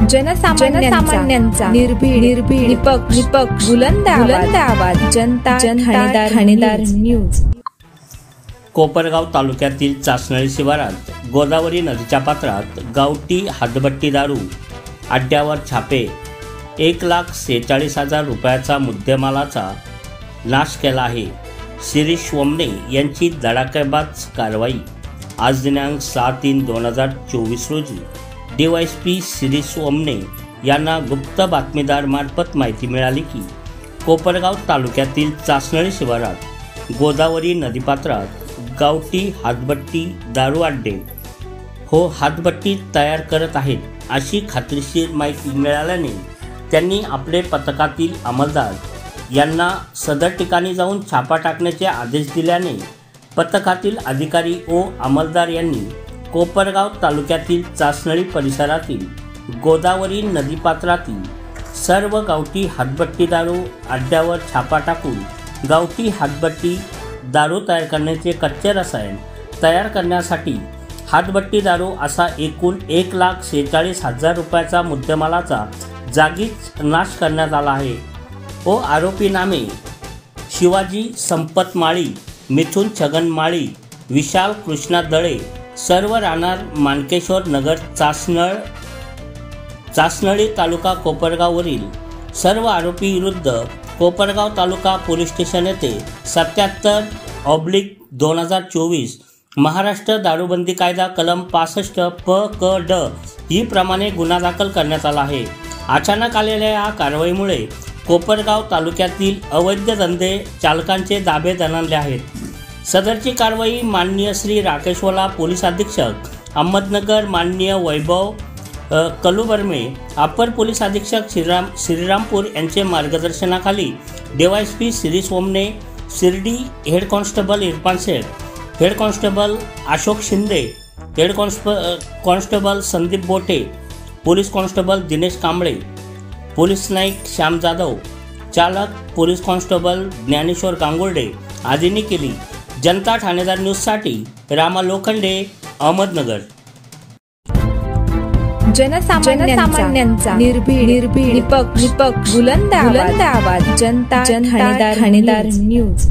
जनसामान्यांचा निर्भीड निपक्ष बुलंद आवाज जनता ठाणेदार न्यूज। कोपरगाव तालुक्यातील चासनळी शिवारात गोदावरी नदीच्या पात्रात गावठी हातभट्टी दारू अड्ड्यावर छापे 1,46,000 रुपयाचा मुद्देमालाचा नाश केला आहे। शिरीष वमने यांची धडाकेबाज कारवाई। आज दिनांक 6/3/2024 रोजी DYSP शिरीष वमने यांना गुप्त बातमीदारामार्फत माहिती मिळाली की कोपरगाव तालुक्यातील चासनळी शिवारात गोदावरी नदीपात्रात गावठी हातभट्टी दारू अड्डे हातभट्टी तयार करत आहेत अशी खात्रीशीर माहिती मिळाल्याने त्यांनी आपले पथकातील अंमलदार यांना सदर ठिकाणी जाऊन छापा टाकण्याचे आदेश दिल्याने पथकातील अधिकारी व अंमलदार यांनी कोपरगाव तालुक्यातील चासनळी परिसरातील गोदावरी नदीपात्रातील सर्व गावठी हातभट्टी दारू अड्ड्यावर छापा टाकून गावठी हातभट्टी दारू तयार करण्याचे कच्चे रसायन तयार करण्यासाठी हातभट्टी दारू असा एकूण 1,46,000 रुपयाचा मुद्देमालाचा जागीच नाश करण्यात आला आहे व आरोपी नामे शिवाजी संपत माळी, मिथुन छगन माळी, विशाल कृष्णा दळे सर्व राहणार मानकेश्वर नगर चासनळी तालुका कोपरगाववरील सर्व आरोपी विरुद्ध कोपरगाव तालुका पोलीस स्टेशन येथे 77/2024 महाराष्ट्र दारूबंदी कायदा कलम 65 प.क.ड ही प्रमाणे गुन्हा दाखल करण्यात आला आहे। अचानक आलेल्या या कारवाईमुळे कोपरगाव तालुक्यातील अवैध धंदे चालकांचे दाबे दणाणले आहेत। सदरची कारवाई माननीय श्री राकेशवाला पोलीस अधीक्षक अहमदनगर, माननीय वैभव कलुबर्मे अपर पोलीस अधीक्षक श्रीरामपूर यांचे मार्गदर्शनाखाली DYSP Shirish Wamne, Shirdi head constable Irfan Shaikh, head constable Ashok Shinde, head constable Sandeep Bote, police constable Dinesh Kamble, police naik Shyam Jadhav, चालक पोलीस कॉन्स्टेबल ज्ञानेश्वर गांगुर्डे आदींनी केली। जनता ठाणेदार न्यूजसाठी रामा लोखंडे, अहमदनगर। जनसामान्यांचा निर्भीड निपक्ष बुलंद आवाज जनता ठाणेदार न्यूज।